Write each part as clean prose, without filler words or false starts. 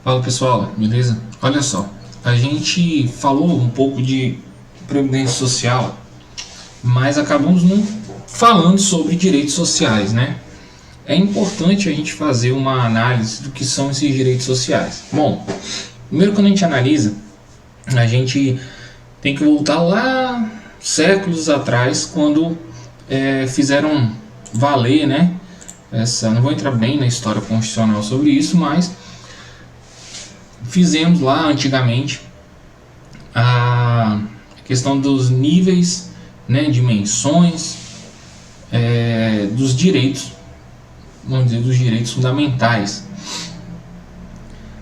Fala pessoal, beleza? Olha só, a gente falou um pouco de previdência social, mas acabamos não falando sobre direitos sociais, né? É importante a gente fazer uma análise do que são esses direitos sociais. Bom, primeiro quando a gente analisa, a gente tem que voltar lá séculos atrás, quando fizeram valer, né? Não vou entrar bem na história constitucional sobre isso, mas fizemos lá antigamente a questão dos níveis, né, dimensões dos direitos, vamos dizer, dos direitos fundamentais.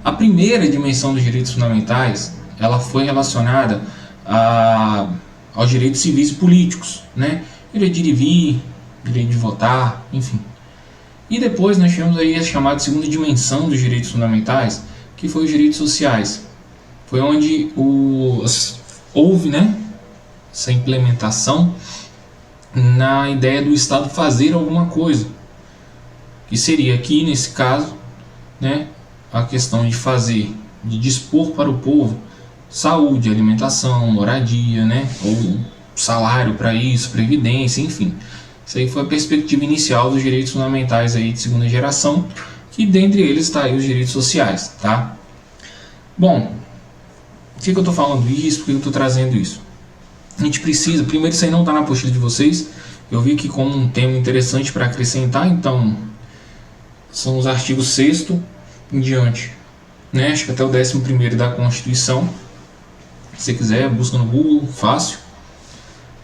A primeira dimensão dos direitos fundamentais, ela foi relacionada aos direitos civis e políticos, né? Direito de ir e vir, direito de votar, enfim. E depois nós tivemos aí a chamada segunda dimensão dos direitos fundamentais, que foi os direitos sociais. Foi onde houve, né, essa implementação na ideia do Estado fazer alguma coisa, que seria aqui nesse caso, né, a questão de fazer, de dispor para o povo saúde, alimentação, moradia, né, ou salário para isso, previdência, enfim. Isso aí foi a perspectiva inicial dos direitos fundamentais aí de segunda geração, que dentre eles está aí os direitos sociais, tá? Bom, por que eu estou falando isso? Por que eu estou trazendo isso? A gente precisa, primeiro, isso aí não está na apostila de vocês, eu vi aqui como um tema interessante para acrescentar, então são os artigos 6º em diante, né? Acho que até o 11º da Constituição. Se você quiser, busca no Google, fácil.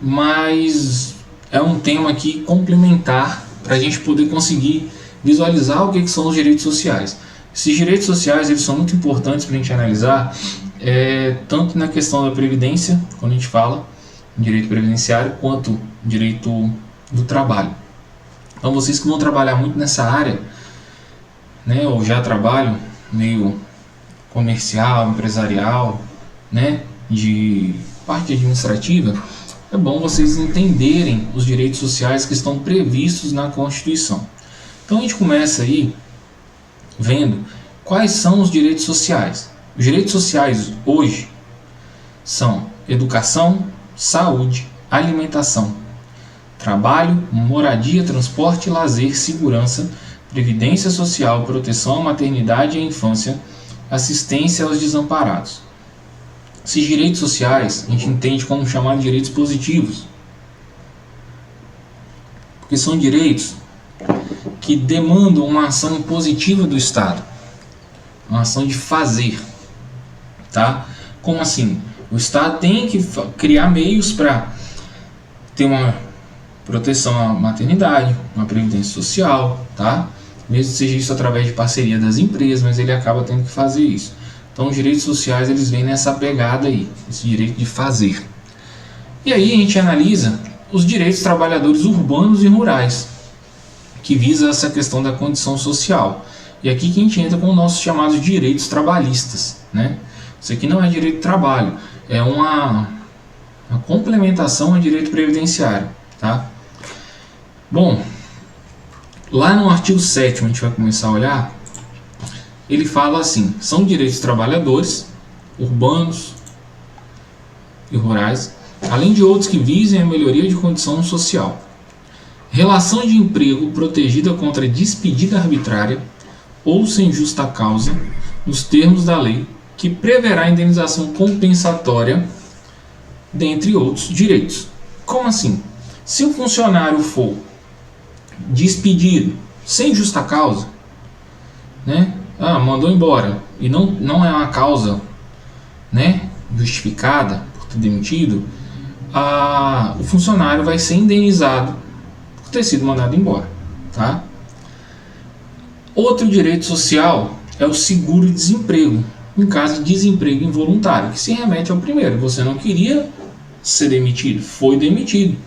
Mas é um tema aqui complementar para a gente poder conseguir visualizar o que são os direitos sociais. Esses direitos sociais, eles são muito importantes para a gente analisar, tanto na questão da previdência, quando a gente fala em direito previdenciário, quanto direito do trabalho. Então vocês que vão trabalhar muito nessa área, né, ou já trabalham meio comercial, empresarial, né, de parte administrativa, é bom vocês entenderem os direitos sociais que estão previstos na Constituição. Então a gente começa aí vendo quais são os direitos sociais. Os direitos sociais hoje são educação, saúde, alimentação, trabalho, moradia, transporte, lazer, segurança, previdência social, proteção à maternidade e à infância, assistência aos desamparados. Esses direitos sociais a gente entende como chamar de direitos positivos, porque são direitos que demandam uma ação positiva do Estado, uma ação de fazer, tá? Como assim? O Estado tem que criar meios para ter uma proteção à maternidade, uma previdência social, tá? Mesmo que seja isso através de parceria das empresas, mas ele acaba tendo que fazer isso. Então os direitos sociais, eles vêm nessa pegada aí, esse direito de fazer. E aí a gente analisa os direitos dos trabalhadores urbanos e rurais, que visa essa questão da condição social. E aqui que a gente entra com os nossos chamados direitos trabalhistas, né? Isso aqui não é direito de trabalho, é uma complementação ao direito previdenciário, tá? Bom, lá no artigo 7º, a gente vai começar a olhar, ele fala assim: são direitos dos trabalhadores urbanos e rurais, além de outros que visem a melhoria de condição social. Relação de emprego protegida contra despedida arbitrária ou sem justa causa, nos termos da lei, que preverá indenização compensatória, dentre outros direitos. Como assim? Se o funcionário for despedido sem justa causa, né? Mandou embora e não é uma causa, né, justificada por ter demitido, o funcionário vai ser indenizado por ter sido mandado embora, tá? Outro direito social é o seguro-desemprego, em caso de desemprego involuntário, que se remete ao primeiro. Você não queria ser demitido, foi demitido,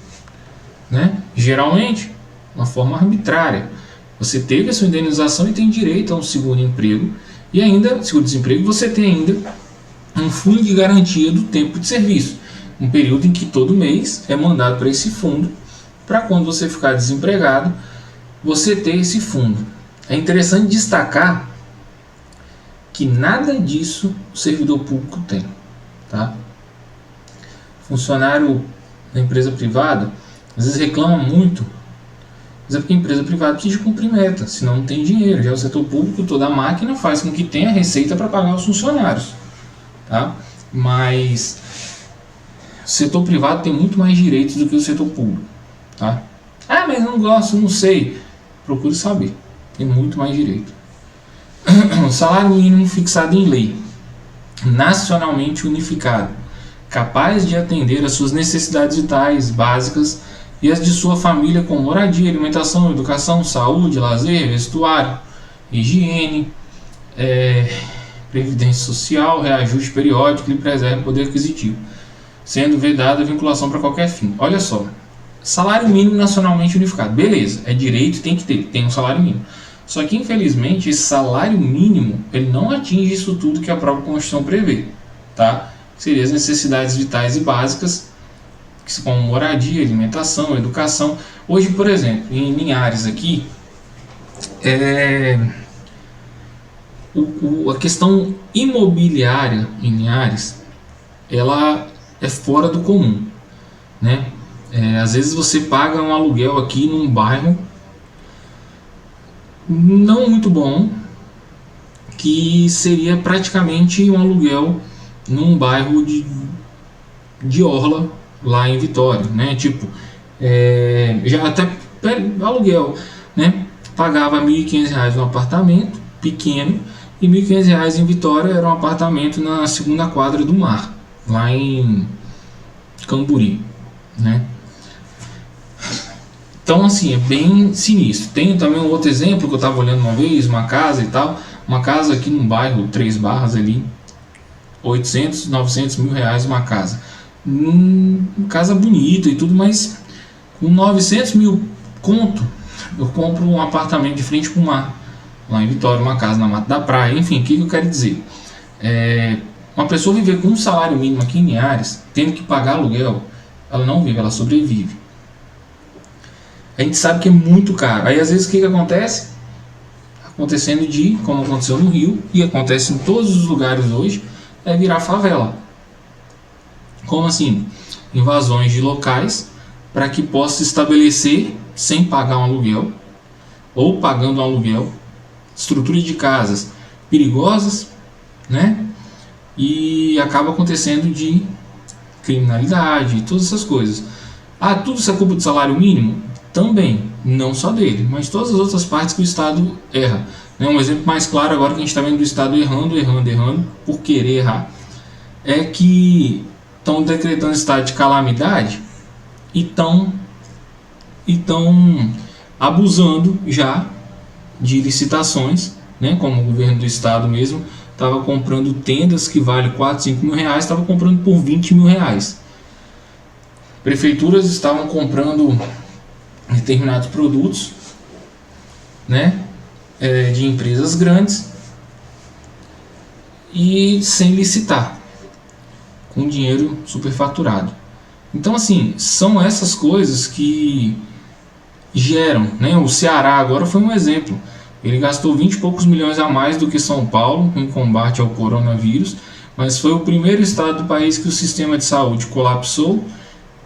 né? Geralmente, de uma forma arbitrária. Você teve a sua indenização e tem direito a um seguro-emprego, e ainda, seguro-desemprego, você tem ainda um fundo de garantia do tempo de serviço, um período em que todo mês é mandado para esse fundo, para quando você ficar desempregado, você ter esse fundo. É interessante destacar que nada disso o servidor público tem, tá? Funcionário da empresa privada às vezes reclama muito, mas é porque a empresa privada precisa cumprir meta, senão não tem dinheiro. Já o setor público, toda a máquina faz com que tenha receita para pagar os funcionários, tá? Mas o setor privado tem muito mais direitos do que o setor público, tá? Ah, mas não gosto, não sei. Procure saber, tem muito mais direito. O salário mínimo fixado em lei, nacionalmente unificado, capaz de atender às suas necessidades vitais básicas e as de sua família, com moradia, alimentação, educação, saúde, lazer, vestuário, higiene, previdência social, reajuste periódico e preserve o poder aquisitivo, sendo vedada a vinculação para qualquer fim. Olha só, salário mínimo nacionalmente unificado, beleza, é direito, tem um salário mínimo. Só que, infelizmente, esse salário mínimo ele não atinge isso tudo que a própria Constituição prevê, tá? Seriam as necessidades vitais e básicas, que são moradia, alimentação, educação. Hoje, por exemplo, em Linhares aqui, a questão imobiliária em Linhares, ela é fora do comum, né? Às vezes você paga um aluguel aqui num bairro não muito bom, que seria praticamente um aluguel num bairro de orla lá em Vitória, né? Tipo, já até aluguel, né? Pagava R$ 1.500 no apartamento pequeno e R$ 1.500 em Vitória era um apartamento na segunda quadra do mar, lá em Camburi, né? Então, assim, é bem sinistro. Tem também um outro exemplo que eu estava olhando uma vez, uma casa e tal. Uma casa aqui num bairro, 3 Barras ali, 800, 900 mil reais uma casa. Casa bonita e tudo, mas com 900 mil conto, eu compro um apartamento de frente para o mar, lá em Vitória, uma casa na Mata da Praia. Enfim, o que eu quero dizer? Uma pessoa viver com um salário mínimo aqui em Linhares, tendo que pagar aluguel, ela não vive, ela sobrevive. A gente sabe que é muito caro. Aí às vezes o que acontece? Acontecendo como aconteceu no Rio, e acontece em todos os lugares hoje, é virar favela. Como assim? Invasões de locais para que possa estabelecer, sem pagar um aluguel, ou pagando um aluguel, estrutura de casas perigosas, né? E acaba acontecendo de criminalidade e todas essas coisas. Tudo isso é culpa do salário mínimo? Também, não só dele, mas todas as outras partes que o Estado erra. Um exemplo mais claro agora que a gente está vendo do Estado errando por querer errar, é que estão decretando estado de calamidade e estão abusando já de licitações, né? Como o governo do Estado mesmo estava comprando tendas que valem 4, 5 mil reais, estava comprando por 20 mil reais. Prefeituras estavam comprando determinados produtos, né, de empresas grandes e sem licitar, com dinheiro superfaturado. Então, assim, são essas coisas que geram, né? O Ceará agora foi um exemplo. Ele gastou 20 e poucos milhões a mais do que São Paulo em combate ao coronavírus, mas foi o primeiro estado do país que o sistema de saúde colapsou,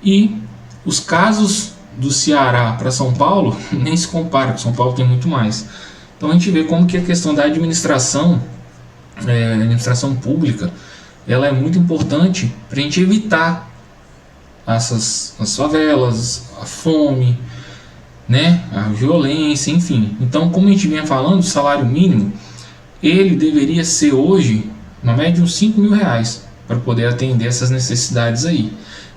e os casos do Ceará para São Paulo nem se compara, porque São Paulo tem muito mais. Então a gente vê como que a questão da administração pública, ela é muito importante para a gente evitar as favelas, a fome, né, a violência, enfim. Então, como a gente vinha falando, o salário mínimo, ele deveria ser hoje, na média, de uns 5 mil reais, para poder atender essas necessidades aí.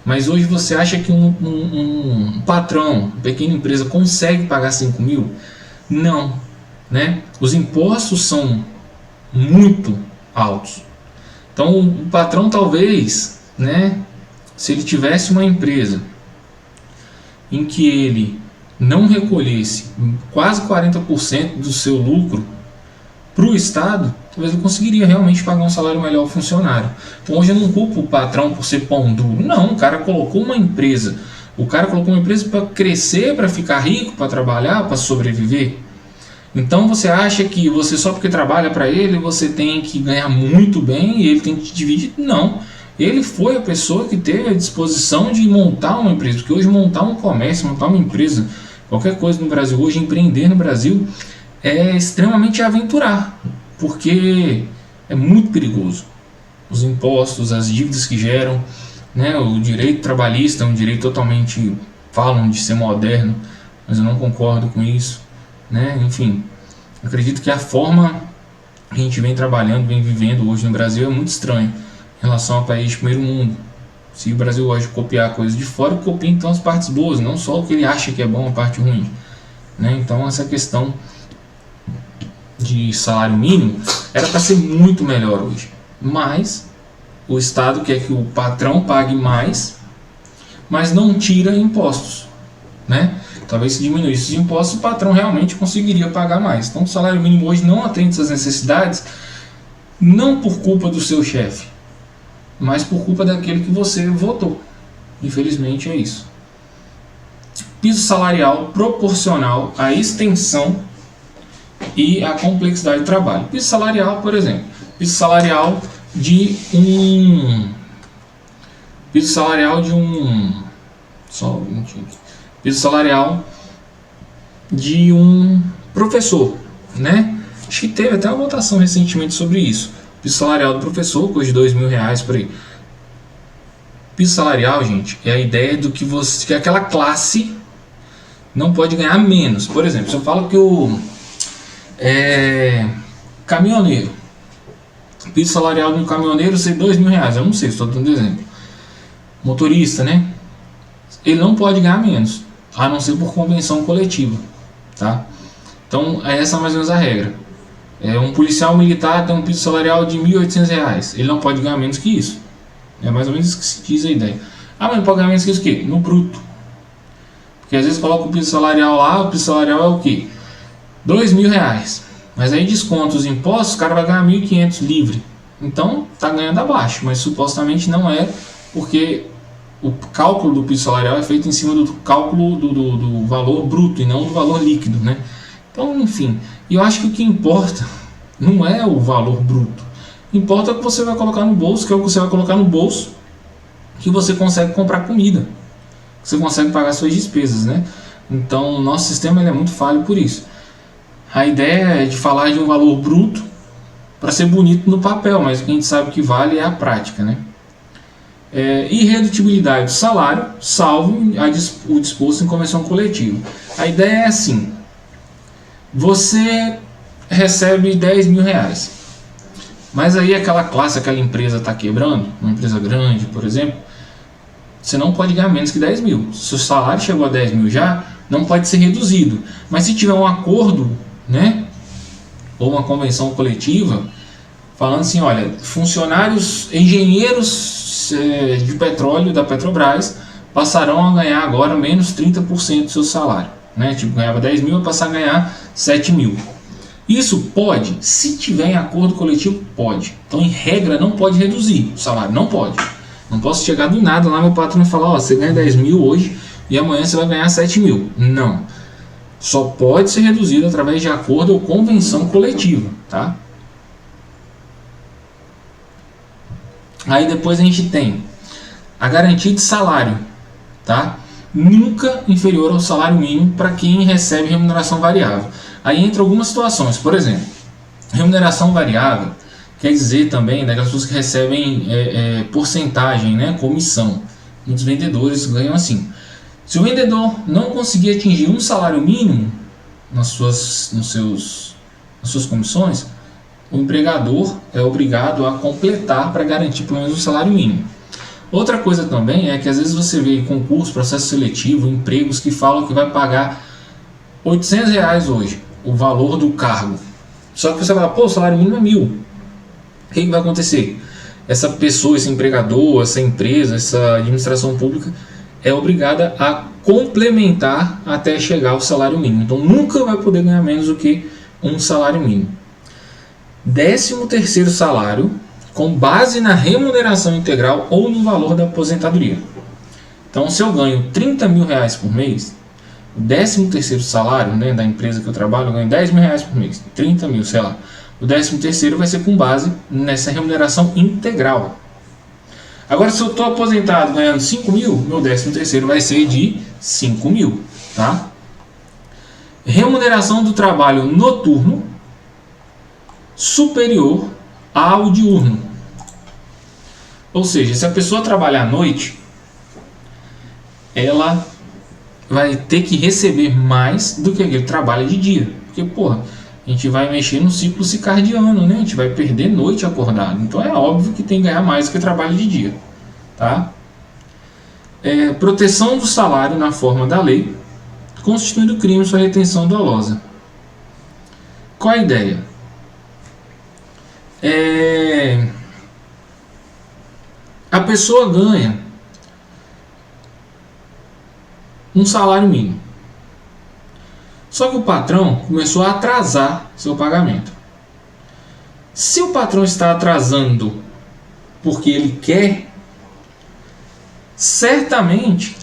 Mas hoje você acha que um patrão, uma pequena empresa, consegue pagar 5 mil? Não, né? Os impostos são muito altos. Então o patrão talvez, né, se ele tivesse uma empresa em que ele não recolhesse quase 40% do seu lucro para o Estado, talvez ele conseguiria realmente pagar um salário melhor ao funcionário. Então hoje eu não culpo o patrão por ser pão duro. Não, o cara colocou uma empresa. O cara colocou uma empresa para crescer, para ficar rico, para trabalhar, para sobreviver. Então você acha que você só porque trabalha para ele, você tem que ganhar muito bem e ele tem que te dividir? Não. Ele foi a pessoa que teve a disposição de montar uma empresa, porque hoje montar um comércio, montar uma empresa, qualquer coisa no Brasil, hoje empreender no Brasil é extremamente aventurar, porque é muito perigoso. Os impostos, as dívidas que geram, né, o direito trabalhista é um direito totalmente, falam de ser moderno, mas eu não concordo com isso, né? Enfim, acredito que a forma que a gente vem trabalhando, vem vivendo hoje no Brasil é muito estranho em relação ao país de primeiro mundo. Se o Brasil gosta de copiar coisas de fora, copia então as partes boas, não só o que ele acha que é bom, a parte ruim, né? Então essa questão de salário mínimo era para ser muito melhor hoje, mas o Estado quer que o patrão pague mais, mas não tira impostos, né? Talvez se diminuísse os impostos, o patrão realmente conseguiria pagar mais. Então o salário mínimo hoje não atende essas necessidades, não por culpa do seu chefe, mas por culpa daquele que você votou. Infelizmente é isso. Piso salarial proporcional à extensão e à complexidade do trabalho. Piso salarial, por exemplo, piso salarial de um piso salarial de um professor, né? Acho que teve até uma votação recentemente sobre isso. Piso salarial do professor, coisa de R$2.000 por aí. Piso salarial, gente, é a ideia do que que aquela classe não pode ganhar menos. Por exemplo, se eu falo que o caminhoneiro, piso salarial de um caminhoneiro ser R$2.000, eu não sei, estou dando exemplo. Motorista, né? Ele não pode ganhar menos, a não ser por convenção coletiva, tá? Então, essa é mais ou menos a regra. Um policial militar tem um piso salarial de R$1.800, ele não pode ganhar menos que isso. É mais ou menos isso que se diz a ideia. Ah, mas não pode ganhar menos que isso o quê? No bruto. Porque às vezes coloca o piso salarial lá, o piso salarial é o quê? R$2.000. Mas aí desconta os impostos, o cara vai ganhar R$1.500 livre. Então, tá ganhando abaixo, mas supostamente não é, porque o cálculo do piso salarial é feito em cima do cálculo do valor bruto e não do valor líquido, né? Então, enfim, e eu acho que o que importa não é o valor bruto. Importa o que você vai colocar no bolso, que é o que você vai colocar no bolso que você consegue comprar comida, que você consegue pagar suas despesas, né? Então, o nosso sistema ele é muito falho por isso. A ideia é de falar de um valor bruto para ser bonito no papel, mas o que a gente sabe que vale é a prática, né? Irredutibilidade do salário, salvo o disposto em convenção coletiva. A ideia é assim: você recebe R$10.000, mas aí aquela classe, aquela empresa está quebrando, uma empresa grande, por exemplo, você não pode ganhar menos que 10 mil. Se o salário chegou a 10 mil já, não pode ser reduzido. Mas se tiver um acordo, né, ou uma convenção coletiva, falando assim, olha, funcionários, engenheiros de petróleo da Petrobras passarão a ganhar agora menos 30% do seu salário, né? Tipo, ganhava 10 mil, vai passar a ganhar 7 mil. Isso pode, se tiver em acordo coletivo, pode. Então, em regra, não pode reduzir o salário, não pode. Não posso chegar do nada lá meu patrão e falar, ó, você ganha 10 mil hoje e amanhã você vai ganhar 7 mil. Não. Só pode ser reduzido através de acordo ou convenção coletiva, tá? Aí depois a gente tem a garantia de salário, tá? Nunca inferior ao salário mínimo para quem recebe remuneração variável. Aí entra algumas situações, por exemplo, remuneração variável quer dizer também daquelas pessoas que recebem porcentagem, né, comissão. Muitos vendedores ganham assim. Se o vendedor não conseguir atingir um salário mínimo nas suas comissões, o empregador é obrigado a completar para garantir pelo menos o salário mínimo. Outra coisa também é que às vezes você vê em concurso, processo seletivo, empregos que falam que vai pagar R$800 hoje, o valor do cargo. Só que você fala, pô, o salário mínimo é 1.000. O que vai acontecer? Essa pessoa, esse empregador, essa empresa, essa administração pública é obrigada a complementar até chegar ao salário mínimo. Então nunca vai poder ganhar menos do que um salário mínimo. 13º salário com base na remuneração integral ou no valor da aposentadoria. Então, se eu ganho R$30.000 por mês, o 13º salário, né, da empresa que eu trabalho, eu ganho 10 mil reais por mês, 30 mil, sei lá. O 13º vai ser com base nessa remuneração integral. Agora, se eu estou aposentado ganhando 5 mil, meu 13º vai ser de 5 mil, tá? Remuneração do trabalho noturno superior ao diurno. Ou seja, se a pessoa trabalhar à noite, ela vai ter que receber mais do que aquele trabalho de dia. Porque, porra, a gente vai mexer no ciclo circadiano, né? A gente vai perder noite acordado. Então é óbvio que tem que ganhar mais do que trabalho de dia, tá? Proteção do salário na forma da lei, constituindo crime sua retenção dolosa. Qual a ideia? A pessoa ganha um salário mínimo. Só que o patrão começou a atrasar seu pagamento. Se o patrão está atrasando porque ele quer, certamente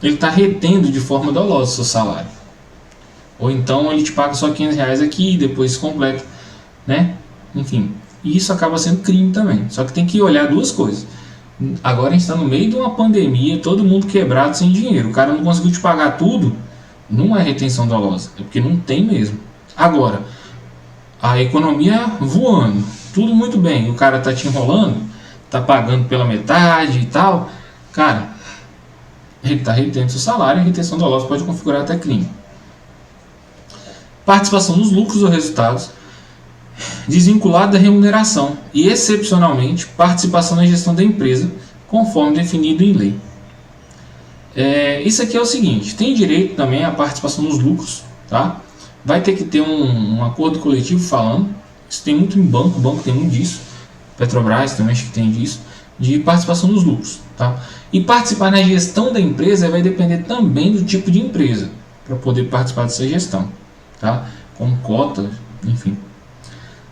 ele está retendo de forma dolosa o seu salário. Ou então ele te paga só 500 reais aqui e depois completa, né? Enfim, isso acaba sendo crime também. Só que tem que olhar duas coisas. Agora a gente está no meio de uma pandemia, todo mundo quebrado sem dinheiro. O cara não conseguiu te pagar tudo, não é retenção dolosa, é porque não tem mesmo. Agora, a economia voando, tudo muito bem, o cara tá te enrolando, tá pagando pela metade e tal, cara, ele tá retendo seu salário, e a retenção dolosa pode configurar até crime. Participação nos lucros ou resultados, desvinculado da remuneração e, excepcionalmente, participação na gestão da empresa, conforme definido em lei. Isso aqui é o seguinte, tem direito também à participação nos lucros, tá? Vai ter que ter um acordo coletivo falando, isso tem muito em banco, o banco tem muito disso, Petrobras também acho que tem disso, de participação nos lucros, tá? E participar na gestão da empresa vai depender também do tipo de empresa, para poder participar dessa gestão, tá? Como cota, enfim.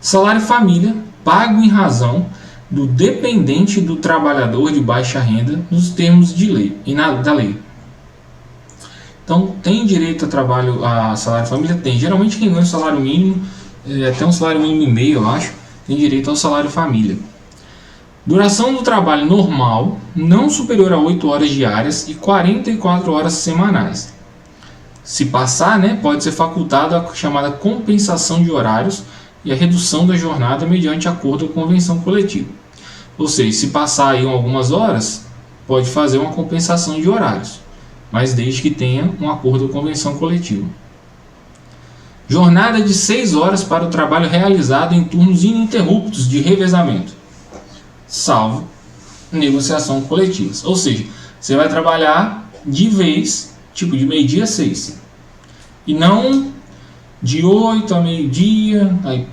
Salário família, pago em razão do dependente do trabalhador de baixa renda nos termos de lei e da lei. Então, tem direito a salário família? Tem. Geralmente quem ganha o salário mínimo, até um salário mínimo e meio, eu acho, tem direito ao salário família. Duração do trabalho normal, não superior a 8 horas diárias e 44 horas semanais. Se passar, né, pode ser facultado a chamada compensação de horários e a redução da jornada mediante acordo ou convenção coletiva. Ou seja, se passar aí algumas horas, pode fazer uma compensação de horários, mas desde que tenha um acordo ou convenção coletiva. Jornada de 6 horas para o trabalho realizado em turnos ininterruptos de revezamento, salvo negociação coletiva. Ou seja, você vai trabalhar de vez, tipo de meio-dia a 6, e não de 8 a meio-dia, aí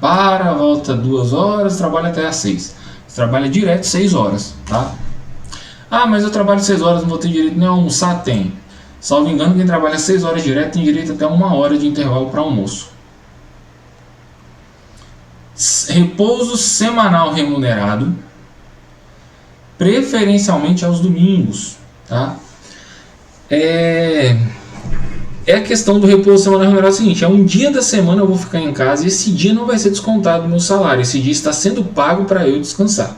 volta 2 horas, trabalha até às 6. Você trabalha direto 6 horas, tá? Ah, mas eu trabalho 6 horas, não vou ter direito nem a almoçar? Tem. Salvo engano, quem trabalha 6 horas direto tem direito até 1 hora de intervalo para almoço. Repouso semanal remunerado, preferencialmente aos domingos, tá? A questão do repouso semanal remunerado é o seguinte, um dia da semana eu vou ficar em casa e esse dia não vai ser descontado do meu salário, esse dia está sendo pago para eu descansar.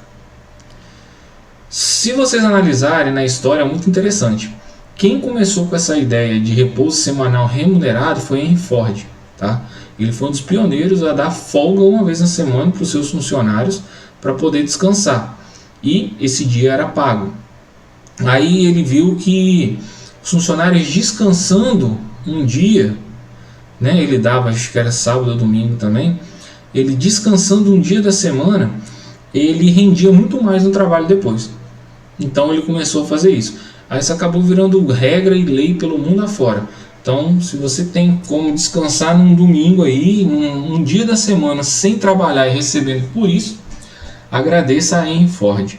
Se vocês analisarem na história, é muito interessante. Quem começou com essa ideia de repouso semanal remunerado foi Henry Ford, tá? Ele foi um dos pioneiros a dar folga uma vez na semana para os seus funcionários para poder descansar, e esse dia era pago. Aí ele viu que os funcionários descansando um dia, né, ele dava, acho que era sábado ou domingo também, ele descansando um dia da semana, ele rendia muito mais no trabalho depois. Então ele começou a fazer isso. Aí isso acabou virando regra e lei pelo mundo afora. Então, se você tem como descansar num domingo aí, num dia da semana, sem trabalhar e recebendo por isso, agradeça a Henry Ford.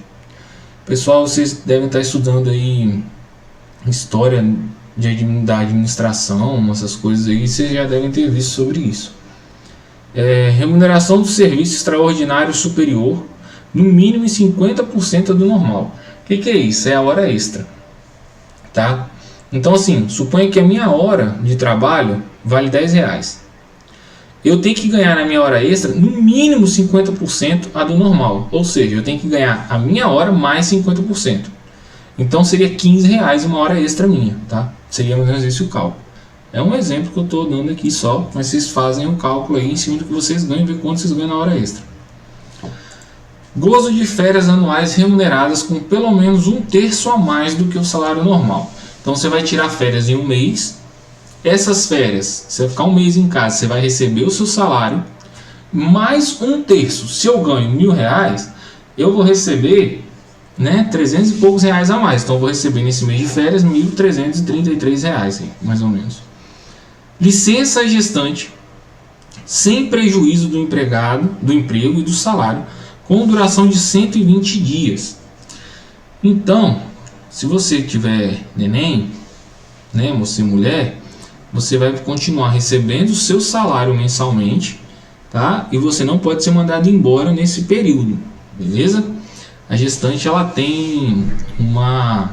Pessoal, vocês devem estar estudando aí história da administração, essas coisas aí, vocês já devem ter visto sobre isso. Remuneração do serviço extraordinário superior, no mínimo em 50% do normal. O que é isso? É a hora extra, tá? Então assim, suponha que a minha hora de trabalho vale R$10. Eu tenho que ganhar na minha hora extra no mínimo 50% a do normal. Ou seja, eu tenho que ganhar a minha hora mais 50%. Então seria R$15 uma hora extra minha, tá? Seria mais ou menos esse o cálculo. É um exemplo que eu estou dando aqui só, mas vocês fazem um cálculo aí em cima do que vocês ganham e ver quanto vocês ganham na hora extra. Gozo de férias anuais remuneradas com pelo menos 1/3 a mais do que o salário normal. Então você vai tirar férias em um mês. Essas férias, você vai ficar um mês em casa, você vai receber o seu salário mais 1/3. Se eu ganho R$1.000, eu vou receber, né, 300 e poucos reais a mais. Então eu vou receber nesse mês de férias R$1.333, mais ou menos. Licença gestante sem prejuízo do empregado, do emprego e do salário, com duração de 120 dias. Então, se você tiver neném, né, você mulher, você vai continuar recebendo o seu salário mensalmente, tá? E você não pode ser mandado embora nesse período, beleza? A gestante ela tem uma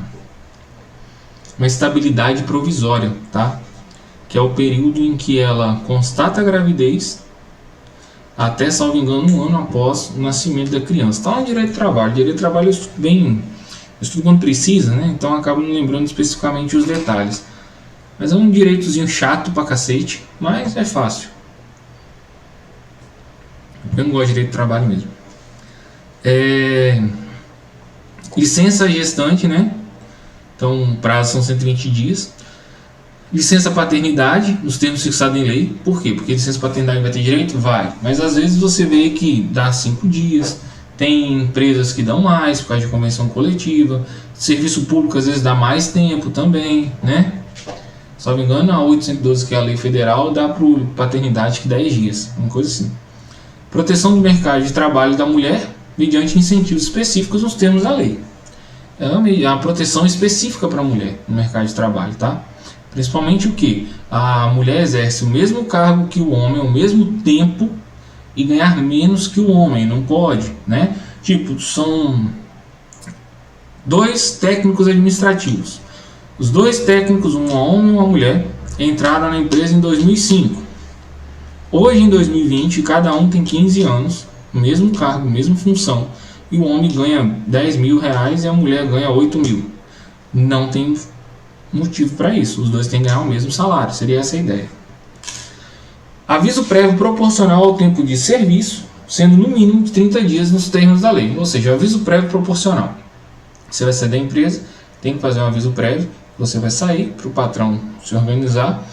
estabilidade provisória, tá? Que é o período em que ela constata a gravidez até, salvo engano, um ano após o nascimento da criança. Tá no direito do trabalho. Direito do trabalho eu estudo bem, eu estudo quando precisa, né? Então eu acabo não lembrando especificamente os detalhes. Mas é um direitozinho chato pra cacete, mas é fácil. Eu não gosto de direito do trabalho mesmo. Licença gestante, né? Então o prazo são 120 dias. Licença paternidade, nos termos fixados em lei. Por quê? Porque licença paternidade vai ter direito? Vai. Mas às vezes você vê que dá 5 dias. Tem empresas que dão mais por causa de convenção coletiva. Serviço público às vezes dá mais tempo também, né? Se não me engano, a 812, que é a lei federal, dá para paternidade que 10 dias. Uma coisa assim. Proteção do mercado de trabalho da mulher mediante incentivos específicos nos termos da lei. É uma proteção específica para a mulher no mercado de trabalho, tá? Principalmente o que? A mulher exerce o mesmo cargo que o homem ao mesmo tempo e ganhar menos que o homem, não pode, né? Tipo, são 2 técnicos administrativos. Os 2 técnicos, um homem e uma mulher, entraram na empresa em 2005. Hoje, em 2020, cada um tem 15 anos, o mesmo cargo, mesma função, e o homem ganha R$10.000 e a mulher ganha 8.000. Não tem motivo para isso, os 2 têm que ganhar o mesmo salário, seria essa a ideia. Aviso prévio proporcional ao tempo de serviço, sendo no mínimo de 30 dias nos termos da lei, ou seja, aviso prévio proporcional. Você vai sair da empresa, tem que fazer um aviso prévio, você vai sair para o patrão se organizar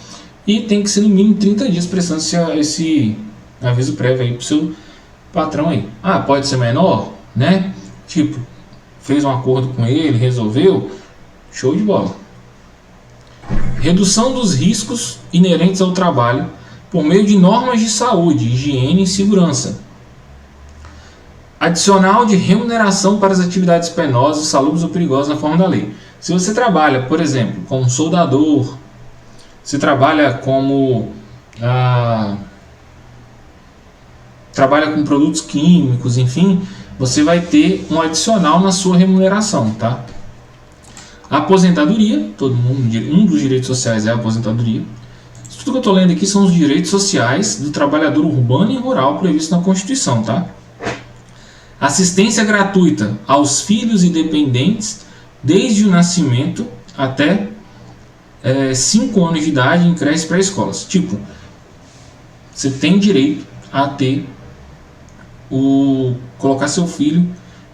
e tem que ser no mínimo 30 dias prestando esse aviso prévio aí para o seu patrão aí. Ah, pode ser menor, né? Tipo, fez um acordo com ele, resolveu, show de bola. Redução dos riscos inerentes ao trabalho por meio de normas de saúde, higiene e segurança. Adicional de remuneração para as atividades penosas, salubres ou perigosas na forma da lei. Se você trabalha, por exemplo, como soldador, você trabalha como trabalha com produtos químicos, enfim, você vai ter um adicional na sua remuneração, tá? Aposentadoria, todo mundo, um dos direitos sociais é a aposentadoria. Isso tudo que eu estou lendo aqui são os direitos sociais do trabalhador urbano e rural previstos na Constituição, tá? Assistência gratuita aos filhos e dependentes desde o nascimento até 5 anos de idade em creches pré-escolas. Tipo, você tem direito a ter colocar seu filho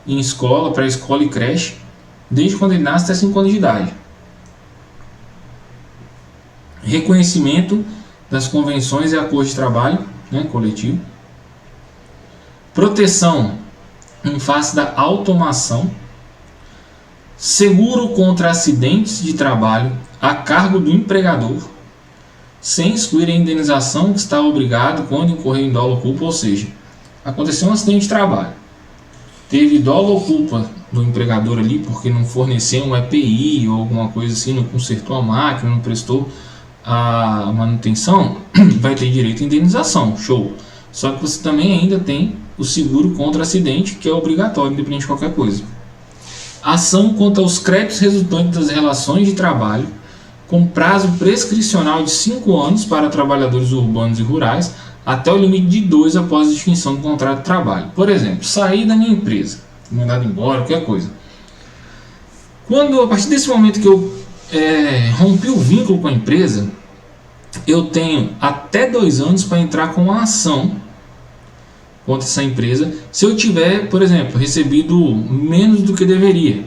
em escola, pré-escola e creche desde quando ele nasce até 5 anos de idade. Reconhecimento das convenções e acordos de trabalho, né, coletivo. Proteção em face da automação. Seguro contra acidentes de trabalho a cargo do empregador, sem excluir a indenização que está obrigado quando incorrer em dolo ou culpa, ou seja, aconteceu um acidente de trabalho, teve dolo ou culpa do empregador ali porque não forneceu um EPI ou alguma coisa assim, não consertou a máquina, não prestou a manutenção, vai ter direito à indenização, show. Só que você também ainda tem o seguro contra acidente, que é obrigatório, independente de qualquer coisa. Ação contra os créditos resultantes das relações de trabalho com prazo prescricional de 5 anos para trabalhadores urbanos e rurais, até o limite de 2 após a extinção do contrato de trabalho. Por exemplo, sair da minha empresa, mandado embora, qualquer coisa. A partir desse momento que eu rompi o vínculo com a empresa, eu tenho até 2 anos para entrar com uma ação contra essa empresa, se eu tiver, por exemplo, recebido menos do que deveria,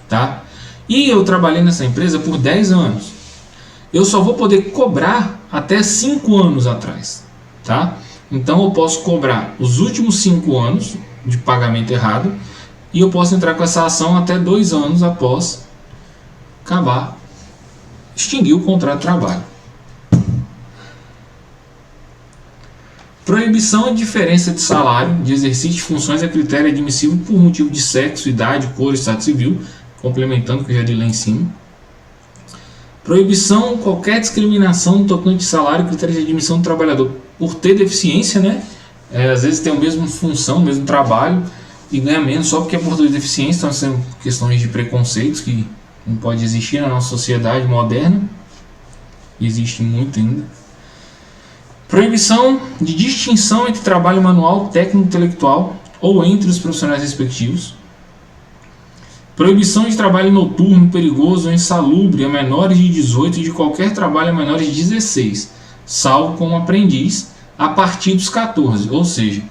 tá? E eu trabalhei nessa empresa por 10 anos. Eu só vou poder cobrar até 5 anos atrás, tá? Então eu posso cobrar os últimos 5 anos de pagamento errado e eu posso entrar com essa ação até 2 anos após extinguir o contrato de trabalho. Proibição de diferença de salário de exercício de funções a critério admissível por motivo de sexo, idade, cor, estado civil, complementando o que eu já li lá em cima. Proibição qualquer discriminação no tocante de salário e critério de admissão do trabalhador por ter deficiência, né? Às vezes tem a mesma função, o mesmo trabalho e ganha menos só porque é portador de deficiência. Então são questões de preconceitos que não pode existir na nossa sociedade moderna. Existe muito ainda. Proibição de distinção entre trabalho manual, técnico, intelectual ou entre os profissionais respectivos. Proibição de trabalho noturno, perigoso ou insalubre a menores de 18 e de qualquer trabalho a menores de 16, salvo como aprendiz, a partir dos 14. Ou seja,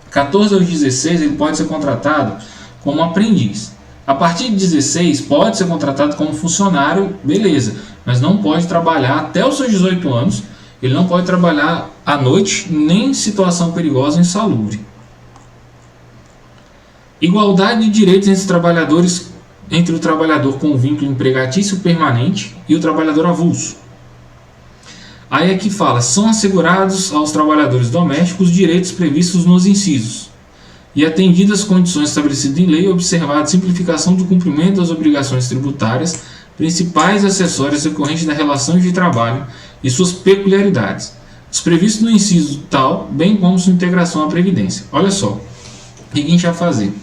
14 aos 16 ele pode ser contratado como aprendiz. A partir de 16 pode ser contratado como funcionário, beleza, mas não pode trabalhar até os seus 18 anos. Ele não pode trabalhar à noite, nem em situação perigosa ou insalubre. Igualdade de direitos entre o trabalhador com vínculo empregatício permanente e o trabalhador avulso. Aí aqui fala, são assegurados aos trabalhadores domésticos direitos previstos nos incisos e atendidas as condições estabelecidas em lei, observada a simplificação do cumprimento das obrigações tributárias, principais e acessórias decorrentes da relação de trabalho e suas peculiaridades, os previstos no inciso tal, bem como sua integração à Previdência. Olha só, o que a gente vai fazer?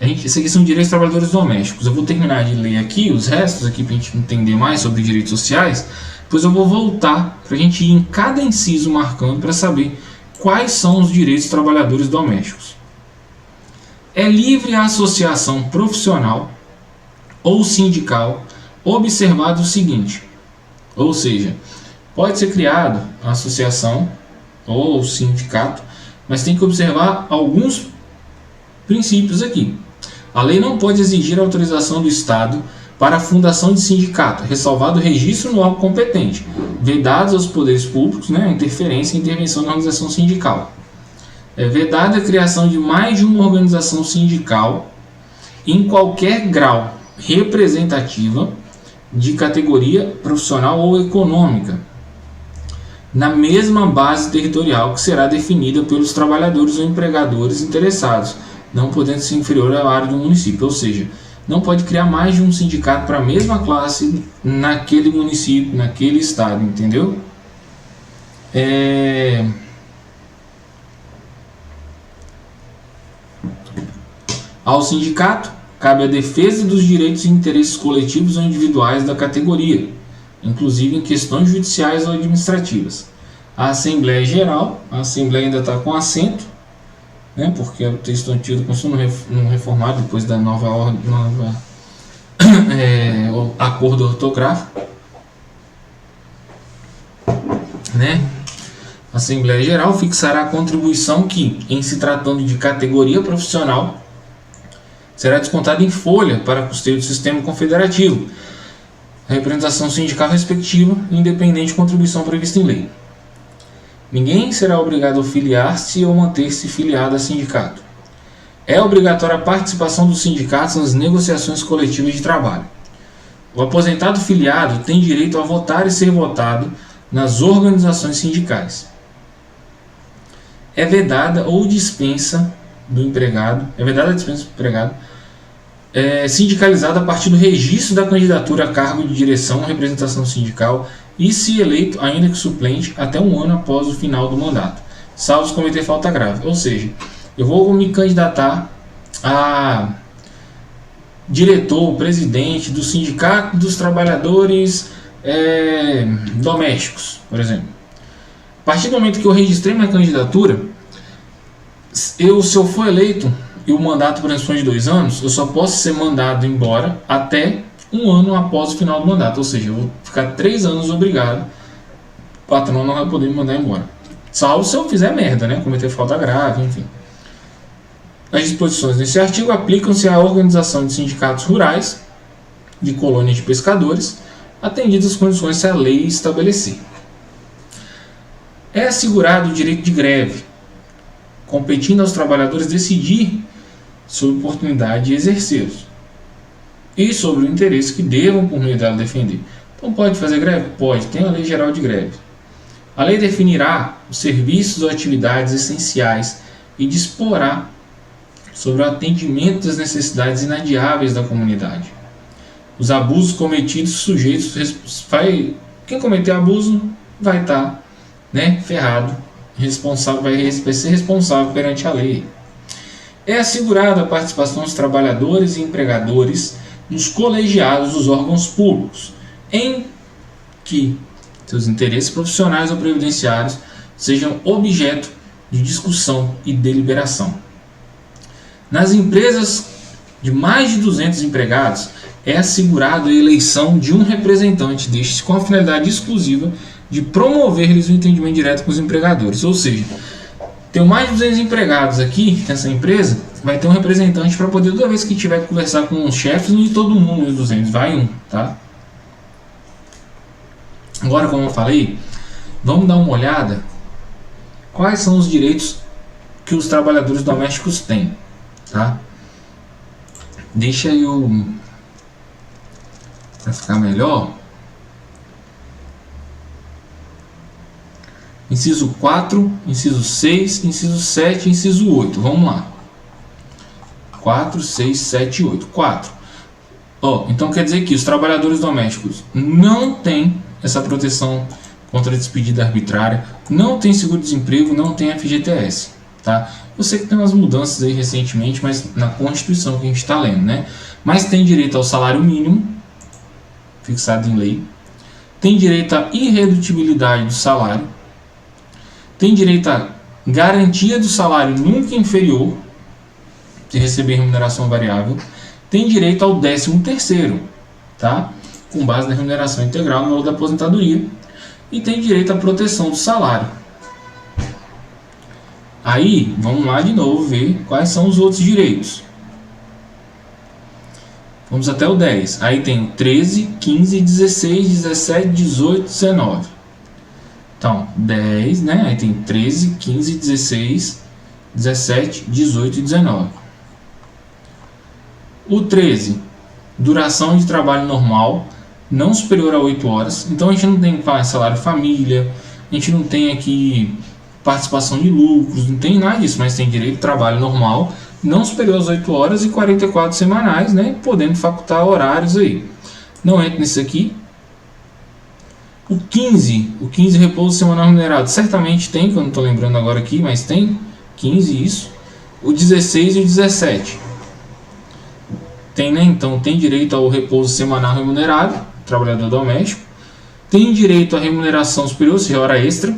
Esses aqui são direitos dos trabalhadores domésticos. Eu vou terminar de ler aqui os restos aqui para a gente entender mais sobre direitos sociais. Depois eu vou voltar para a gente ir em cada inciso marcando para saber quais são os direitos dos trabalhadores domésticos. É livre a associação profissional ou sindical, observado o seguinte, ou seja, pode ser criado a associação ou sindicato, mas tem que observar alguns princípios aqui. A lei não pode exigir a autorização do Estado para a fundação de sindicato, ressalvado o registro no órgão competente, vedados aos poderes públicos, a interferência e intervenção na organização sindical. É vedada a criação de mais de uma organização sindical em qualquer grau representativa de categoria profissional ou econômica, na mesma base territorial que será definida pelos trabalhadores ou empregadores interessados, não podendo ser inferior à área do município. Ou seja, não pode criar mais de um sindicato para a mesma classe naquele município, naquele estado, entendeu? Ao sindicato cabe a defesa dos direitos e interesses coletivos ou individuais da categoria, inclusive em questões judiciais ou administrativas. A Assembleia Geral, a Assembleia ainda está com assento, porque é o texto antigo da Constituição não reformado depois da nova acordo ortográfico, A Assembleia Geral fixará a contribuição que, em se tratando de categoria profissional, será descontada em folha para custeio do sistema confederativo, a representação sindical respectiva, independente de contribuição prevista em lei. Ninguém será obrigado a filiar-se ou manter-se filiado a sindicato. É obrigatória a participação dos sindicatos nas negociações coletivas de trabalho. O aposentado filiado tem direito a votar e ser votado nas organizações sindicais. É vedada ou dispensa do empregado, sindicalizado a partir do registro da candidatura a cargo de direção ou representação sindical e, se eleito, ainda que suplente, até 1 ano após o final do mandato, salvo se cometer falta grave. Ou seja, eu vou me candidatar a diretor, presidente do sindicato dos trabalhadores domésticos, por exemplo. A partir do momento que eu registrei minha candidatura, se eu for eleito e o mandato, por exemplo, de 2 anos, eu só posso ser mandado embora até 1 ano após o final do mandato. Ou seja, eu vou ficar 3 anos obrigado, o patrão não vai poder me mandar embora. Salvo se eu fizer merda, né? Cometer falta grave, enfim. As disposições desse artigo aplicam-se à organização de sindicatos rurais de colônias de pescadores, atendidas as condições que a lei estabelecer. É assegurado o direito de greve, competindo aos trabalhadores decidir sobre a oportunidade de exercê-los e sobre o interesse que devam, por meio dela, defender. Então, pode fazer greve? Pode, tem a Lei Geral de Greve. A lei definirá os serviços ou atividades essenciais e disporá sobre o atendimento das necessidades inadiáveis da comunidade. Os abusos cometidos sujeitos quem cometer abuso vai estar, ferrado, vai ser responsável perante a lei. É assegurada a participação dos trabalhadores e empregadores nos colegiados dos órgãos públicos, em que seus interesses profissionais ou previdenciários sejam objeto de discussão e deliberação. Nas empresas de mais de 200 empregados, é assegurada a eleição de um representante destes com a finalidade exclusiva de promover-lhes o entendimento direto com os empregadores. Ou seja, tenho mais de 200 empregados aqui nessa empresa, vai ter um representante para poder, toda vez que tiver que conversar com os chefes, não de todo mundo dos 200, vai um, tá? Agora, como eu falei, vamos dar uma olhada quais são os direitos que os trabalhadores domésticos têm, tá? Deixa eu, para ficar melhor, inciso 4, inciso 6, inciso 7, inciso 8. Vamos lá. 4, 6, 7 e 8. 4. Então quer dizer que os trabalhadores domésticos não têm essa proteção contra a despedida arbitrária, não tem seguro-desemprego, não tem FGTS. Tá? Eu sei que tem umas mudanças aí recentemente, mas na Constituição que a gente está lendo, né? Mas tem direito ao salário mínimo, fixado em lei. Tem direito à irredutibilidade do salário. Tem direito à garantia do salário nunca inferior, se receber remuneração variável. Tem direito ao 13º, tá? Com base na remuneração integral no valor da aposentadoria. E tem direito à proteção do salário. Aí, vamos lá de novo ver quais são os outros direitos. Vamos até o 10. Aí tem o 13, 15, 16, 17, 18, 19. Então, 10, né? Aí tem 13, 15, 16, 17, 18 e 19. O 13, duração de trabalho normal, não superior a 8 horas. Então, a gente não tem salário família, a gente não tem aqui participação de lucros, não tem nada disso, mas tem direito de trabalho normal, não superior às 8 horas e 44 semanais, né? Podendo facultar horários aí. Não entra nisso aqui. O 15 repouso semanal remunerado, certamente tem, que eu não estou lembrando agora aqui, mas tem 15 isso. O 16 e o 17 tem, né? Então tem direito ao repouso semanal remunerado, trabalhador doméstico. Tem direito à remuneração superior, ou seja, hora extra.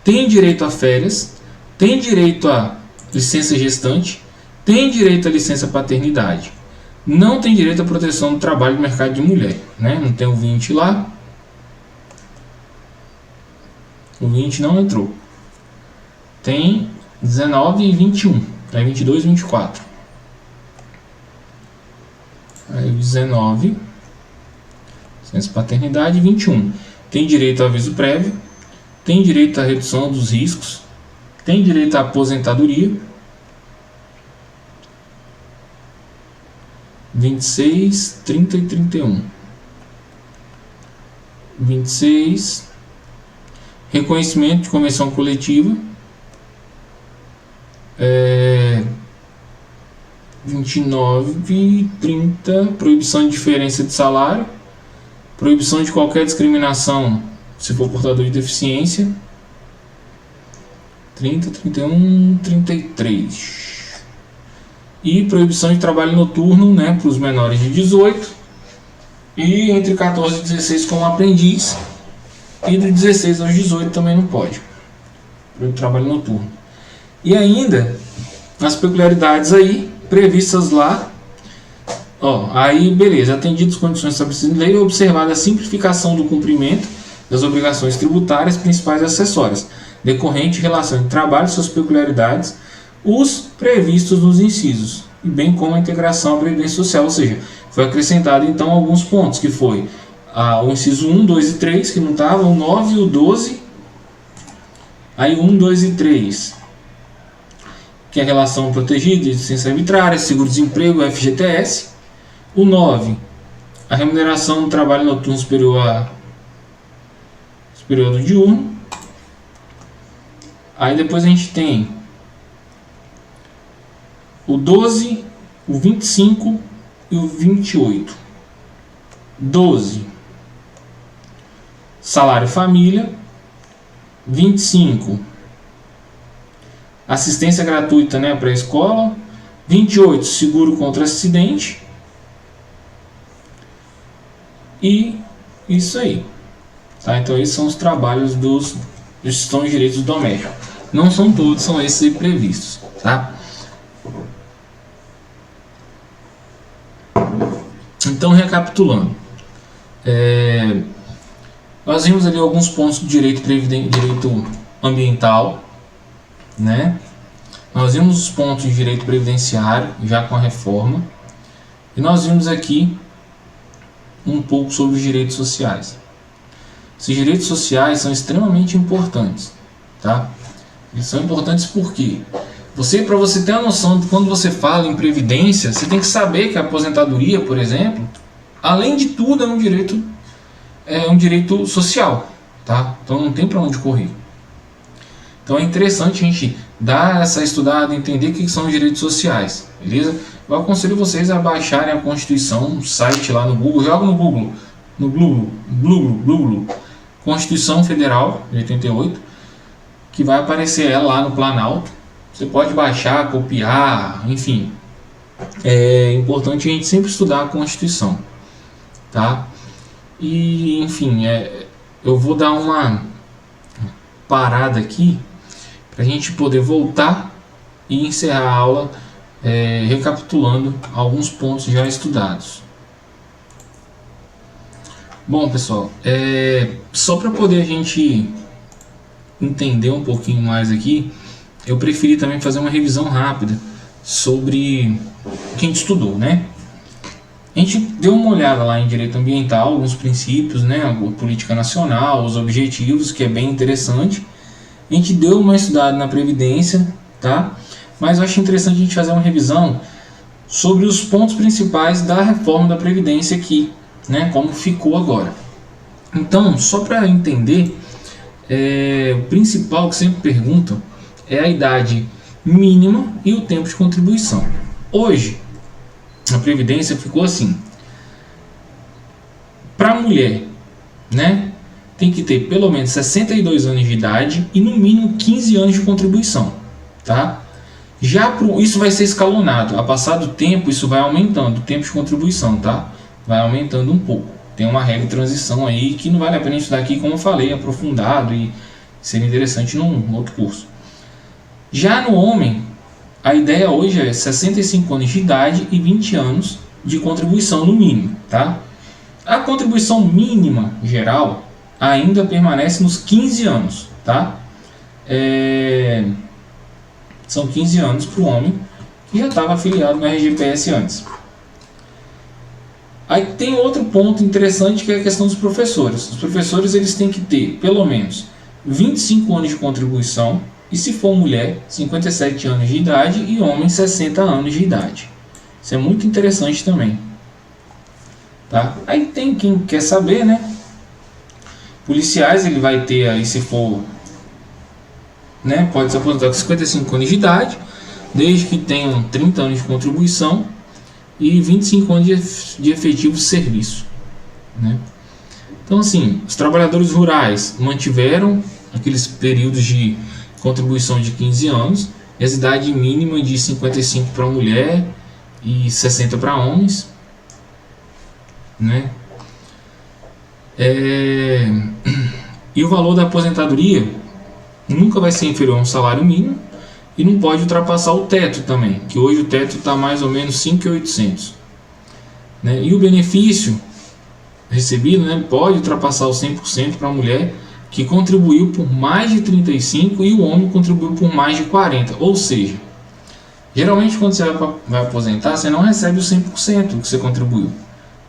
Tem direito a férias. Tem direito a licença gestante. Tem direito à licença paternidade. Não tem direito à proteção do trabalho do mercado de mulher, né? Não tem o 20 lá. O 20 não entrou. Tem 19 e 21. Aí 22 e 24. Aí 19. Licença paternidade. 21. Tem direito a aviso prévio. Tem direito à redução dos riscos. Tem direito à aposentadoria. 26, 30 e 31. 26. Reconhecimento de convenção coletiva. 29 e 30. Proibição de diferença de salário. Proibição de qualquer discriminação se for portador de deficiência. 30, 31, 33. e proibição de trabalho noturno, né, para os menores de 18 e entre 14 e 16 como aprendiz, e de 16 aos 18 também não pode, para o trabalho noturno. E ainda as peculiaridades aí previstas lá, aí beleza, atendidas as condições estabelecidas em lei, observada a simplificação do cumprimento das obrigações tributárias principais e acessórias, decorrente de relação de trabalho e suas peculiaridades, os previstos nos incisos, e bem como a integração à Previdência Social, ou seja, foi acrescentado então alguns pontos, que foi o inciso 1, 2 e 3, que não estava, o 9 e o 12, aí 1, 2 e 3, que é a relação protegida, licença arbitrária, seguro-desemprego, FGTS, o 9, a remuneração do trabalho noturno superior do diurno. Aí depois a gente tem o 12, o 25 e o 28. 12, salário família. 25, assistência gratuita, né, para a escola. 28, seguro contra acidente. E isso aí. Tá? Então esses são os trabalhos dos são os direitos domésticos. Não são todos, são esses aí previstos. Tá? Então, recapitulando, nós vimos ali alguns pontos do direito ambiental, né? Nós vimos os pontos de direito previdenciário já com a reforma, e nós vimos aqui um pouco sobre os direitos sociais. Esses direitos sociais são extremamente importantes, tá? Eles são importantes porque para você ter a noção de quando você fala em previdência, você tem que saber que a aposentadoria, por exemplo, além de tudo, é um direito social, tá? Então não tem para onde correr. Então é interessante a gente dar essa estudada, entender o que são os direitos sociais, beleza? Eu aconselho vocês a baixarem a Constituição, um site lá no Google, joga no Google, Constituição Federal de 88, que vai aparecer ela lá no Planalto. Você pode baixar, copiar, enfim. É importante a gente sempre estudar a Constituição, tá? E, enfim, eu vou dar uma parada aqui para a gente poder voltar e encerrar a aula recapitulando alguns pontos já estudados. Bom, pessoal, só para poder a gente entender um pouquinho mais aqui, eu preferi também fazer uma revisão rápida sobre o que a gente estudou, né? A gente deu uma olhada lá em direito ambiental, alguns princípios, né? A política nacional, os objetivos, que é bem interessante. A gente deu uma estudada na Previdência, tá? Mas eu acho interessante a gente fazer uma revisão sobre os pontos principais da reforma da Previdência aqui, né? Como ficou agora. Então, só para entender, o principal que sempre perguntam é a idade mínima e o tempo de contribuição. Hoje, a Previdência ficou assim. Para a mulher, né, tem que ter pelo menos 62 anos de idade e no mínimo 15 anos de contribuição. Tá? Isso vai ser escalonado. A passar do tempo, isso vai aumentando o tempo de contribuição. Tá? Vai aumentando um pouco. Tem uma regra de transição aí que não vale a pena estudar aqui, como eu falei, aprofundado, e seria interessante num outro curso. Já no homem, a ideia hoje é 65 anos de idade e 20 anos de contribuição no mínimo, tá? A contribuição mínima geral ainda permanece nos 15 anos, tá? São 15 anos para o homem que já estava afiliado no RGPS antes. Aí tem outro ponto interessante, que é a questão dos professores. Os professores, eles têm que ter pelo menos 25 anos de contribuição, e se for mulher, 57 anos de idade, e homem, 60 anos de idade. Isso é muito interessante também. Tá? Aí tem quem quer saber, né? Policiais, ele vai ter aí, se for, né, pode se aposentar com 55 anos de idade, desde que tenham 30 anos de contribuição e 25 anos de efetivo serviço, né? Então, assim, os trabalhadores rurais mantiveram aqueles períodos de contribuição de 15 anos, e as idades mínimas de 55 para mulher e 60 para homens, né? E o valor da aposentadoria nunca vai ser inferior a um salário mínimo e não pode ultrapassar o teto também, que hoje o teto está mais ou menos 5.800, né? E o benefício recebido, né, pode ultrapassar os 100% para a mulher que contribuiu por mais de 35 e o homem contribuiu por mais de 40. Ou seja, geralmente quando você vai aposentar, você não recebe os 100% que você contribuiu,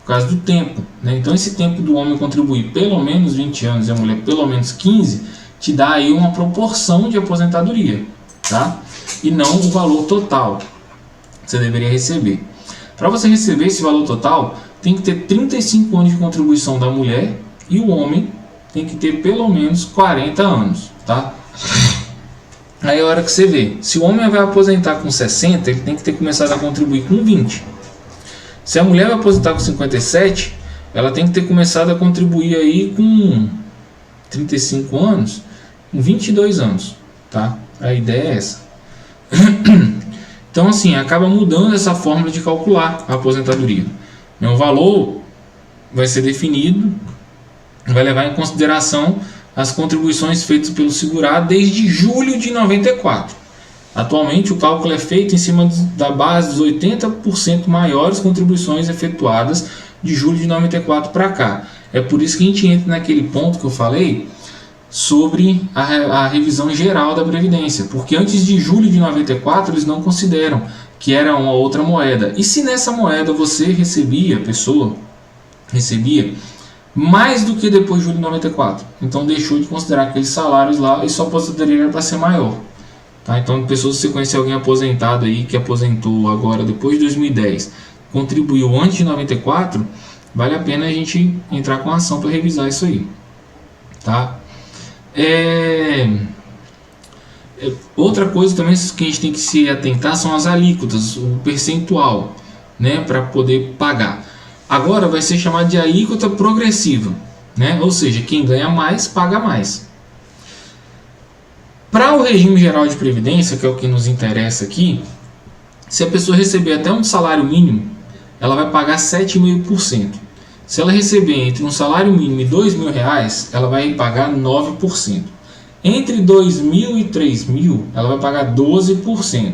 por causa do tempo, né? Então esse tempo do homem contribuir pelo menos 20 anos e a mulher pelo menos 15, te dá aí uma proporção de aposentadoria, tá? E não o valor total que você deveria receber. Para você receber esse valor total, tem que ter 35 anos de contribuição da mulher e o homem tem que ter pelo menos 40 anos, tá? Aí é a hora que você vê, se o homem vai aposentar com 60, ele tem que ter começado a contribuir com 20. Se a mulher vai aposentar com 57, ela tem que ter começado a contribuir aí com 35 anos, com 22 anos, tá? A ideia é essa. Então assim, acaba mudando essa fórmula de calcular a aposentadoria. O valor vai ser definido, vai levar em consideração as contribuições feitas pelo segurado desde julho de 94. Atualmente o cálculo é feito em cima da base dos 80% maiores contribuições efetuadas de julho de 94 para cá. É por isso que a gente entra naquele ponto que eu falei sobre a revisão geral da Previdência, porque antes de julho de 94 eles não consideram que era uma outra moeda. E se nessa moeda você recebia, a pessoa recebia mais do que depois de julho de 94, então deixou de considerar aqueles salários lá e sua aposentadoria era para ser maior. Tá? Então, pessoas, se você conhecer alguém aposentado aí, que aposentou agora depois de 2010, contribuiu antes de 94, vale a pena a gente entrar com ação para revisar isso aí. Tá? Outra coisa também que a gente tem que se atentar são as alíquotas, o percentual, né, para poder pagar. Agora vai ser chamado de alíquota progressiva, né? Ou seja, quem ganha mais, paga mais. Para o regime geral de previdência, que é o que nos interessa aqui, se a pessoa receber até um salário mínimo, ela vai pagar 7,5%. Se ela receber entre um salário mínimo e R$2.000, ela vai pagar 9%. Entre 2.000 e 3.000, ela vai pagar 12%.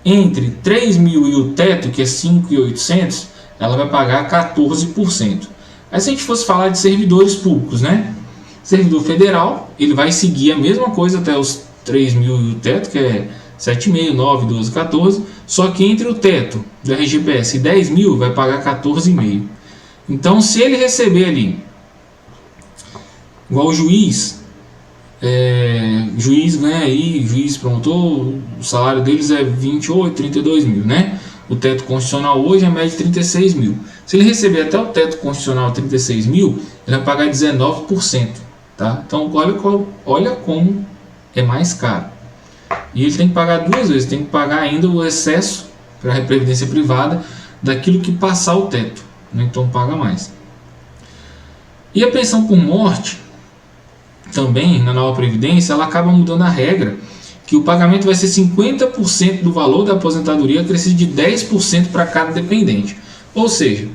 Entre 3.000 e o teto, que é 5.800, ela vai pagar 14%. Aí se a gente fosse falar de servidores públicos, né? Servidor federal, ele vai seguir a mesma coisa até os 3.000 e o teto, que é 7,5, 9, 12, 14. Só que entre o teto do RGPS e 10.000, vai pagar 14,5. Então, se ele receber ali, igual o juiz ganha aí, juiz promotor, o salário deles é 28, 32 mil, né? O teto constitucional hoje é média de 36 mil. Se ele receber até o teto constitucional 36 mil, ele vai pagar 19%. Tá? Então, olha como é mais caro. E ele tem que pagar duas vezes. Tem que pagar ainda o excesso para a previdência privada daquilo que passar o teto, né? Então, paga mais. E a pensão por morte, também, na nova previdência, ela acaba mudando a regra, que o pagamento vai ser 50% do valor da aposentadoria, acrescido de 10% para cada dependente. Ou seja,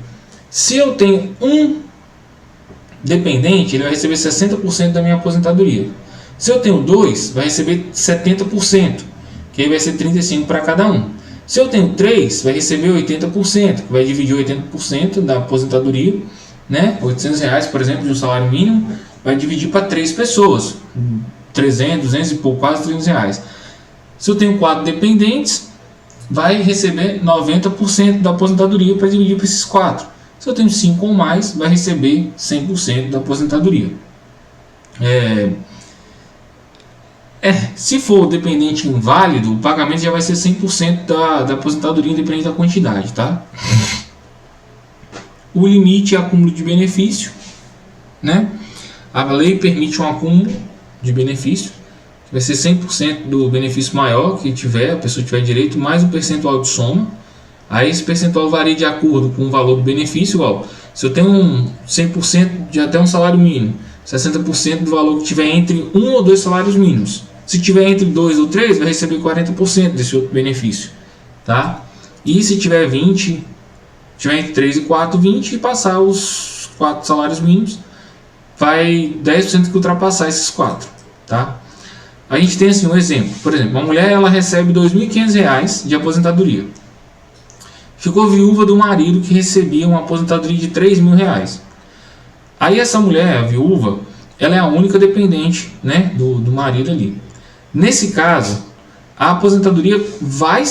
se eu tenho um dependente, ele vai receber 60% da minha aposentadoria. Se eu tenho dois, vai receber 70%, que aí vai ser 35% para cada um. Se eu tenho três, vai receber 80%, que vai dividir 80% da aposentadoria, né? R$800, por exemplo, de um salário mínimo, vai dividir para 3 pessoas, 300, 200 e pouco, quase R$300. Se eu tenho 4 dependentes, vai receber 90% da aposentadoria para dividir para esses 4. Se eu tenho 5 ou mais, vai receber 100% da aposentadoria. Se for dependente inválido, o pagamento já vai ser 100% da aposentadoria, independente da quantidade, tá? O limite é acúmulo de benefício, né? A lei permite um acúmulo de benefício, que vai ser 100% do benefício maior que a pessoa tiver direito, mais um percentual de soma. Aí esse percentual varia de acordo com o valor do benefício, igual. Se eu tenho 100% de até um salário mínimo, 60% do valor que tiver entre um ou dois salários mínimos, Se tiver entre 2 ou 3, vai receber 40% desse outro benefício, tá? E se tiver 20, tiver entre 3 e 4, 20 e passar os 4 salários mínimos, vai 10% que ultrapassar esses 4, tá? A gente tem assim um exemplo, por exemplo, uma mulher ela recebe R$ 2.500 de aposentadoria. Ficou viúva do marido que recebia uma aposentadoria de R$ 3.000. Aí essa mulher, a viúva, ela é a única dependente, né, do marido ali. Nesse caso, a aposentadoria vai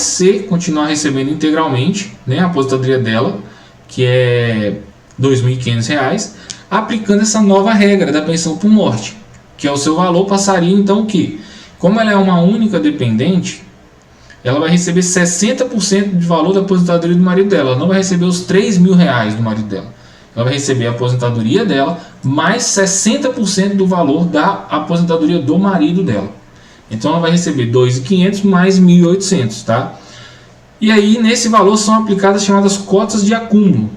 continuar recebendo integralmente, né, a aposentadoria dela, que é R$ 2.500, aplicando essa nova regra da pensão por morte, que é o seu valor passaria então o quê? Como ela é uma única dependente, ela vai receber 60% de valor da aposentadoria do marido dela. Ela não vai receber os R$ 3.000 do marido dela. Ela vai receber a aposentadoria dela mais 60% do valor da aposentadoria do marido dela. Então ela vai receber R$ 2.500 mais 1.800, tá? E aí nesse valor são aplicadas as chamadas cotas de acúmulo.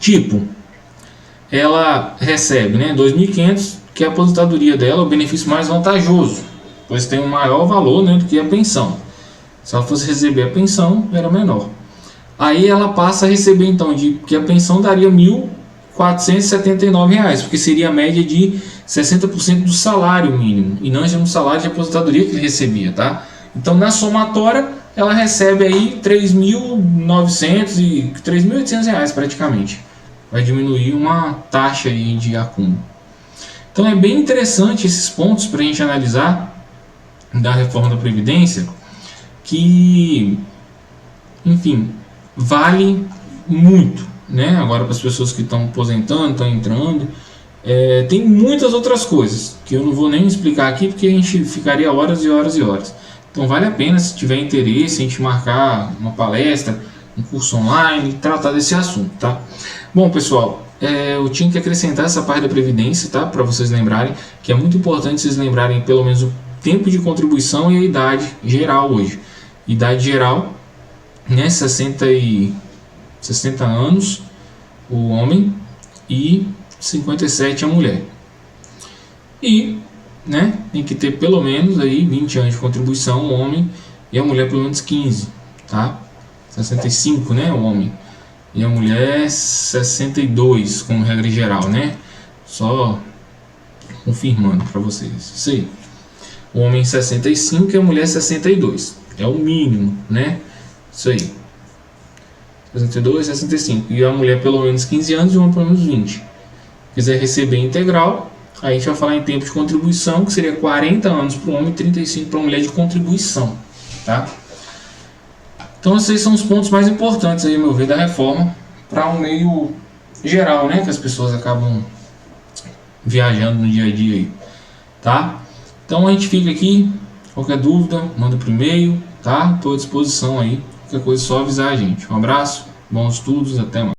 Tipo, ela recebe, né, 2.500, que é a aposentadoria dela, o benefício mais vantajoso, pois tem um maior valor, né, do que a pensão. Se ela fosse receber a pensão, era menor. Aí ela passa a receber então, que a pensão daria R$ 1.479, porque seria a média de 60% do salário mínimo, e não de um salário de aposentadoria que ele recebia, tá? Então na somatória, ela recebe aí R$ 3.900 e R$ 3.800 praticamente. Vai diminuir uma taxa aí de acúmulo. Então é bem interessante esses pontos para a gente analisar da reforma da Previdência, que, enfim, vale muito, né? Agora para as pessoas que estão aposentando, estão entrando, tem muitas outras coisas que eu não vou nem explicar aqui, porque a gente ficaria horas e horas e horas. Então vale a pena, se tiver interesse, a gente marcar uma palestra, um curso online, tratar desse assunto, tá? Bom, pessoal, eu tinha que acrescentar essa parte da Previdência, tá? Para vocês lembrarem, que é muito importante vocês lembrarem pelo menos o tempo de contribuição e a idade geral hoje. Idade geral, né, 60 anos o homem e 57 a mulher. E, né, tem que ter pelo menos aí 20 anos de contribuição o homem e a mulher pelo menos 15, tá? 65, né, o homem. E a mulher 62, como regra geral, né? Só confirmando para vocês. Isso aí. O homem 65 e a mulher 62. É o mínimo, né? Isso aí. 62, 65. E a mulher pelo menos 15 anos e o homem pelo menos 20. Quiser receber integral, aí a gente vai falar em tempo de contribuição, que seria 40 anos para o homem e 35 para a mulher de contribuição, tá? Então esses são os pontos mais importantes aí, a meu ver, da reforma para um meio geral, né? Que as pessoas acabam viajando no dia a dia aí, tá? Então a gente fica aqui, qualquer dúvida, manda por e-mail, tá? Estou à disposição aí, qualquer coisa é só avisar a gente. Um abraço, bons estudos, até mais.